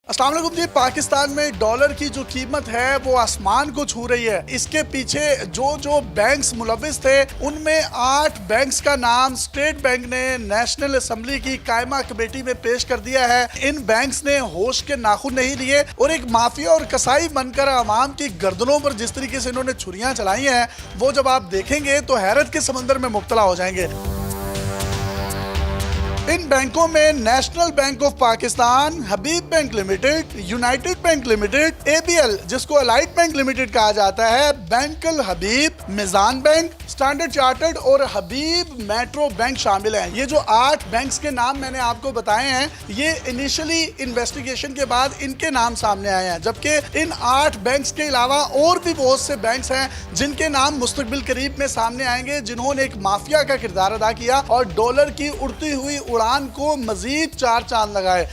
अस्सलाम वालेकुम जी। पाकिस्तान में डॉलर की जो कीमत है वो आसमान को छू रही है। इसके पीछे जो बैंक्स मुलविस थे उनमें 8 बैंक्स का नाम स्टेट बैंक ने नेशनल असेंबली की कायमा कमेटी में पेश कर दिया है। इन बैंक्स ने होश के नाखून नहीं लिए और एक माफिया और कसाई बनकर आवाम की गर्दनों पर जिस तरीके से इन्होंने छुरियां चलाई हैं वो जब आप देखेंगे तो हैरत के समंदर में मुब्तला हो जाएंगे। इन बैंकों में national bank of Pakistan, Habib bank limited, United bank limited, ABL जिसको अलाइड बैंक लिमिटेड कहा जाता है, बैंकल हबीब, मिजान बैंक, स्टैंडर्ड चार्टर्ड और हबीब मेट्रो बैंक शामिल हैं। ये जो 8 बैंक्स के नाम मैंने आपको बताए हैं ये इनिशियली इन्वेस्टिगेशन के बाद इनके नाम सामने आए हैं, जबकि इन 8 बैंक्स के अलावा और भी बहुत से बैंक्स हैं जिनके नाम मुस्तकबिल करीब में सामने आएंगे, जिन्होंने एक माफिया का किरदार अदा किया और डॉलर की उड़ती हुई उड़ान को मजीद 4 चांद लगाए।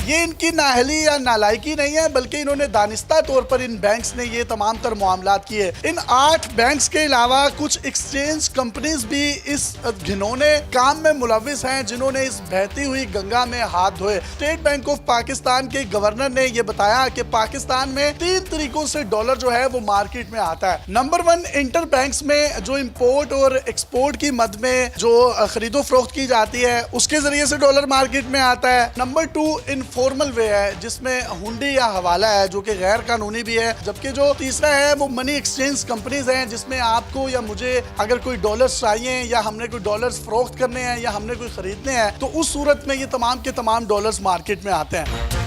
ये इनकी नाअहली या नालायकी नहीं है बल्कि इन्होंने दानिस्ता तौर पर इन बैंक्स ने ये तमाम तर मामलात किए। इन 8 बैंक्स के अलावा कुछ एक्सचेंज कंपनीज भी इस घिनौने काम में मुलविस हैं जिन्होंने इस बहती हुई गंगा में हाथ धोए। स्टेट बैंक ऑफ पाकिस्तान के गवर्नर ने यह बताया कि पाकिस्तान में 3 तरीकों से डॉलर जो है वो मार्केट में आता है। नंबर 1, इंटर बैंक्स में जो इंपोर्ट और एक्सपोर्ट की मद में जो खरीदो फरोख्त की जाती है उसके जरिए से डॉलर मार्केट में आता है। नंबर 2, फॉर्मल वे है जिसमें हुंडी या हवाला है जो कि गैर कानूनी भी है, जबकि जो तीसरा है वो मनी एक्सचेंज कंपनीज हैं जिसमें आपको या मुझे अगर कोई डॉलर्स चाहिए या हमने कोई डॉलर्स फरोख्त करने हैं या हमने कोई खरीदने हैं तो उस सूरत में ये तमाम के तमाम डॉलर्स मार्केट में आते हैं।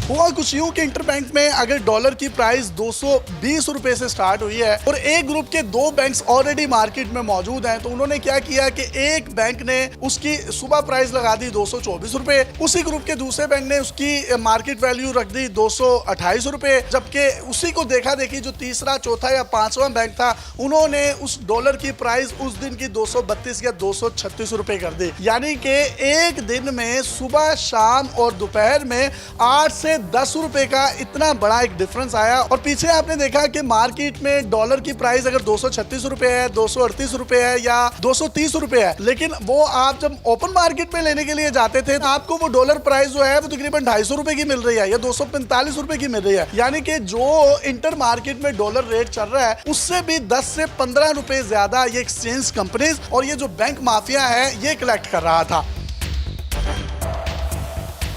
हुआ कुछ यूं कि इंटरबैंक में अगर डॉलर की प्राइस 220 रुपए से स्टार्ट हुई है और एक ग्रुप के 2 बैंक्स ऑलरेडी मार्केट में मौजूद हैं तो उन्होंने क्या किया कि एक बैंक ने उसकी सुबह प्राइस लगा दी 224 रुपए, उसी ग्रुप के दूसरे बैंक ने उसकी मार्केट वैल्यू रख दी 228 रुपए, जबकि उसी को देखा देखी जो तीसरा, चौथा या 5वां बैंक था उन्होंने उस डॉलर की प्राइस उस दिन की 232 या 236 रुपए कर दी। यानी कि एक दिन में सुबह, शाम और दोपहर में 8 से 10 रुपए का इतना बड़ा एक डिफरेंस आया। और पीछे आपने देखा कि मार्केट में डॉलर की प्राइस अगर 236 रुपए है, 238 रुपए है या 230 रुपए है, लेकिन वो आप जब ओपन मार्केट में लेने के लिए जाते थे तो आपको वो डॉलर प्राइस जो है वो तकरीबन 250 रुपए की मिल रही है या 245 रुपए की मिल रही है। यानी कि जो इंटर मार्केट में डॉलर रेट चल रहा है उससे भी 10 से 15 रुपए ज्यादा ये एक्सचेंज कंपनीज और ये जो बैंक माफिया है ये कलेक्ट कर रहा था।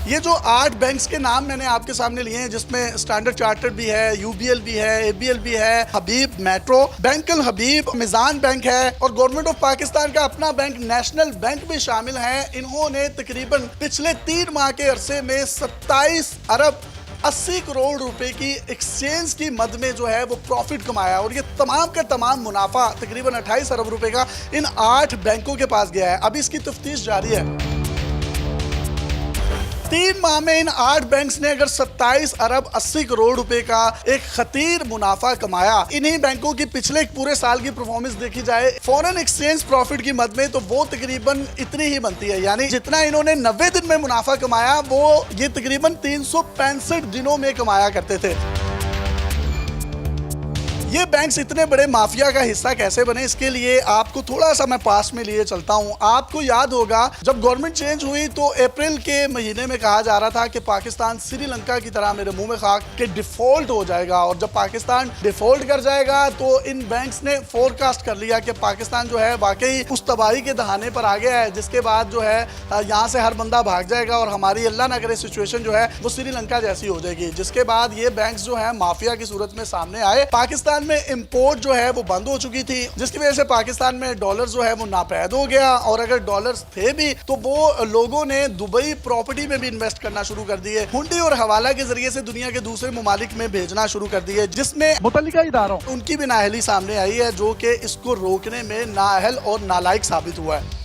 ये जो 8 बैंक्स के नाम मैंने आपके सामने लिए हैं जिसमें स्टैंडर्ड चार्टर्ड भी है, UBL भी है, ABL भी है, हबीब मेट्रो, बैंकल हबीब, मिजान बैंक है और गवर्नमेंट ऑफ पाकिस्तान का अपना बैंक नेशनल बैंक भी शामिल है। इन्होंने तकरीबन पिछले 3 माह के अरसे में 27 अरब 80 करोड़ रुपए की एक्सचेंज की मद में जो है वो प्रॉफिट कमाया और ये तमाम का तमाम मुनाफा तकरीबन 28 अरब रुपए का इन 8 बैंकों के पास गया है। अभी इसकी तफ्तीश जारी है। 3 माह में इन 8 बैंक्स ने अगर 27 अरब 80 करोड़ रुपए का एक खतीर मुनाफा कमाया। इन्हीं बैंकों की पिछले एक पूरे साल की परफॉर्मेंस देखी जाए फॉरेन एक्सचेंज प्रॉफिट की मद में तो वो तकरीबन इतनी ही बनती है। यानी जितना इन्होंने 90 दिन में मुनाफा कमाया वो ये तकरीबन 365 दिनों में कमाया करते थे। ये बैंक्स इतने बड़े माफिया का हिस्सा कैसे बने इसके लिए आपको थोड़ा सा मैं पास में लिए चलता हूं। आपको याद होगा जब गवर्नमेंट चेंज हुई तो अप्रैल के महीने में कहा जा रहा था कि पाकिस्तान श्रीलंका की तरह, मेरे मुंह में खाक, के डिफॉल्ट हो जाएगा और जब पाकिस्तान डिफॉल्ट कर जाएगा तो इन बैंक्स ने फोरकास्ट कर लिया कि पाकिस्तान जो है वाकई उस तबाही के दहाने पर आ गया है जिसके बाद जो है यहाँ से हर बंदा भाग जाएगा और हमारी अल्लाह ना करे सिचुएशन जो है वो श्रीलंका जैसी हो जाएगी। जिसके बाद ये बैंक्स जो है माफिया की सूरत में सामने आए। पाकिस्तान में इंपोर्ट जो है वो बंद हो चुकी थी जिसकी वजह से पाकिस्तान में डॉलर जो है वो नापैद हो गया और अगर डॉलर्स थे भी तो वो लोगों ने दुबई प्रॉपर्टी में भी इन्वेस्ट करना शुरू कर दिए, हुंडी और हवाला के जरिए से दुनिया के दूसरे ममालिक में भेजना शुरू कर दिए, जिसमें मुतल्लिका इदारों उनकी भी नाअहली सामने आई है जो कि इसको रोकने में नाअहल और नालायक साबित हुआ है।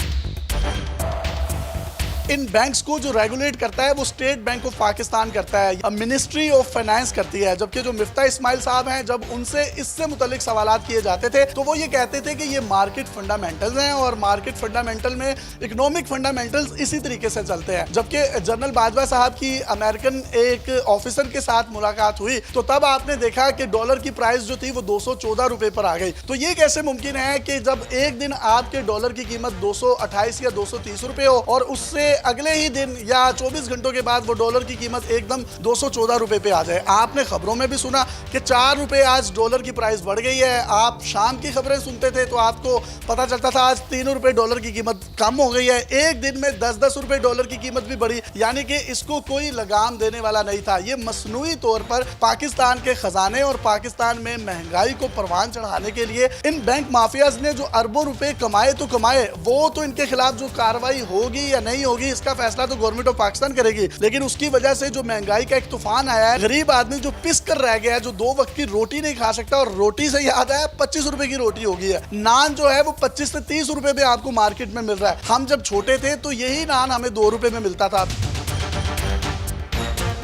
इन बैंक्स को जो रेगुलेट करता है वो स्टेट बैंक ऑफ पाकिस्तान करता है, मिनिस्ट्री ऑफ फाइनेंस करती है, जबकि जो मिफ्ता इस्माइल साहब हैं जब उनसे इससे मुतालिक सवालात किए जाते थे तो वो ये कहते थे कि ये मार्केट फंडामेंटल्स हैं और मार्केट फंडामेंटल में इकोनॉमिक फंडामेंटल्स इसी तरीके से चलते हैं। जबकि जनरल बाजवा साहब की अमेरिकन एक ऑफिसर के साथ मुलाकात हुई तो तब आपने देखा कि डॉलर की प्राइस जो थी वो 214 रुपए पर आ गई। तो ये कैसे मुमकिन है कि जब एक दिन आपके डॉलर की कीमत 228 या 230 रुपए हो और उससे अगले ही दिन या 24 घंटों के बाद वो डॉलर की कीमत एकदम 214 रुपए पे आ जाए। आपने खबरों में भी सुना कि 4 रुपए आज डॉलर की प्राइस बढ़ गई है। आप शाम की खबरें सुनते थे तो आपको पता चलता था आज 3 रुपए डॉलर की कीमत कम हो गई है। एक दिन में 10-10 रुपए डॉलर की कीमत भी बढ़ी, यानी कि इसको कोई लगाम देने वाला नहीं था। ये मसनूई तौर पर पाकिस्तान के खजाने और पाकिस्तान में महंगाई को परवान चढ़ाने के लिए इन बैंक माफियाज ने जो अरबों रुपए कमाए तो कमाए, वो तो इनके खिलाफ जो कार्रवाई होगी या नहीं होगी इसका फैसला तो गवर्नमेंट ऑफ पाकिस्तान करेगी। लेकिन उसकी वजह से जो महंगाई का एक तूफान आया है, गरीब आदमी जो पिस कर रह गया है, जो 2 वक्त की रोटी नहीं खा सकता, और रोटी से याद आया 25 रुपए की रोटी होगी है। नान जो है वो 25 से 30 रुपए में आपको मार्केट में मिल रहा है। हम जब छोटे थे तो यही नान हमें 2 रुपए में मिलता था।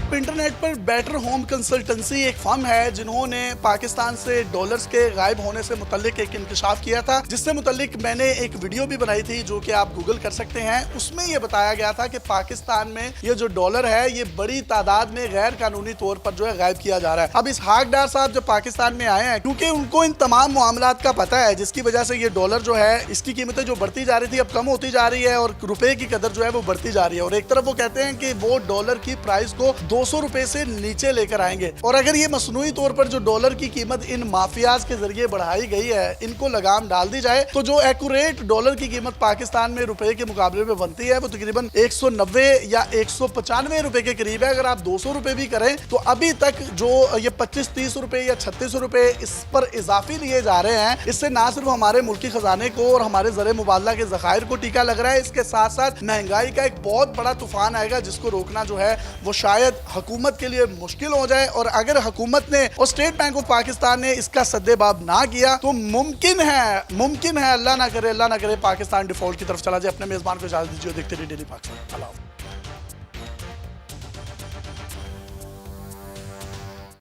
इंटरनेट पर बेटर होम कंसल्टेंसी एक फर्म है जिन्होंने पाकिस्तान से डॉलर्स के गायब होने से मुतल्लिक एक इंकशाफ किया था, जिससे मुतल्लिक मैंने एक वीडियो भी बनाई थी जो कि आप गूगल कर सकते हैं। उसमें यह बताया गया था कि पाकिस्तान में ये जो डॉलर है ये बड़ी तादाद में गैर कानूनी तौर पर जो है गायब किया जा रहा है। अब इसहाक डार साहब जब पाकिस्तान में आए हैं, क्योंकि उनको इन तमाम मामलात का पता है, जिसकी वजह से ये डॉलर जो है इसकी कीमतें जो बढ़ती जा रही थी अब कम होती जा रही है और रुपए की कदर जो है वो बढ़ती जा रही है। और एक तरफ वो कहते हैं कि वो डॉलर की प्राइस को 200 रुपए से नीचे लेकर आएंगे। और अगर ये मसनूई तौर पर जो डॉलर की कीमत इन माफियाज के जरिए बढ़ाई गई है, इनको लगाम डाल दी जाए, तो जो एक्यूरेट डॉलर की कीमत पाकिस्तान में रुपए के मुकाबले में बनती है वो तकरीबन 190 या 195 रुपए के करीब है। अगर आप 200 रुपए भी करें तो अभी तक जो ये 25-30 रुपए या 36 रुपए इस पर इजाफी लिए जा रहे हैं, इससे ना सिर्फ हमारे मुल्की खजाने को और हमारे ज़र मुबादला के ज़खायर को टीका लग रहा है, इसके साथ साथ महंगाई का एक बहुत बड़ा तूफान आएगा जिसको रोकना जो है वो शायद हुकूमत के लिए मुश्किल हो जाए। और अगर हुकूमत ने और स्टेट बैंक ऑफ पाकिस्तान ने इसका सद्देबाब ना किया तो मुमकिन है अल्लाह ना करे पाकिस्तान डिफॉल्ट की तरफ चला जाए। अपने मेजबान को इजाजत दीजिए। देखते रहिए डेली पाकिस्तान।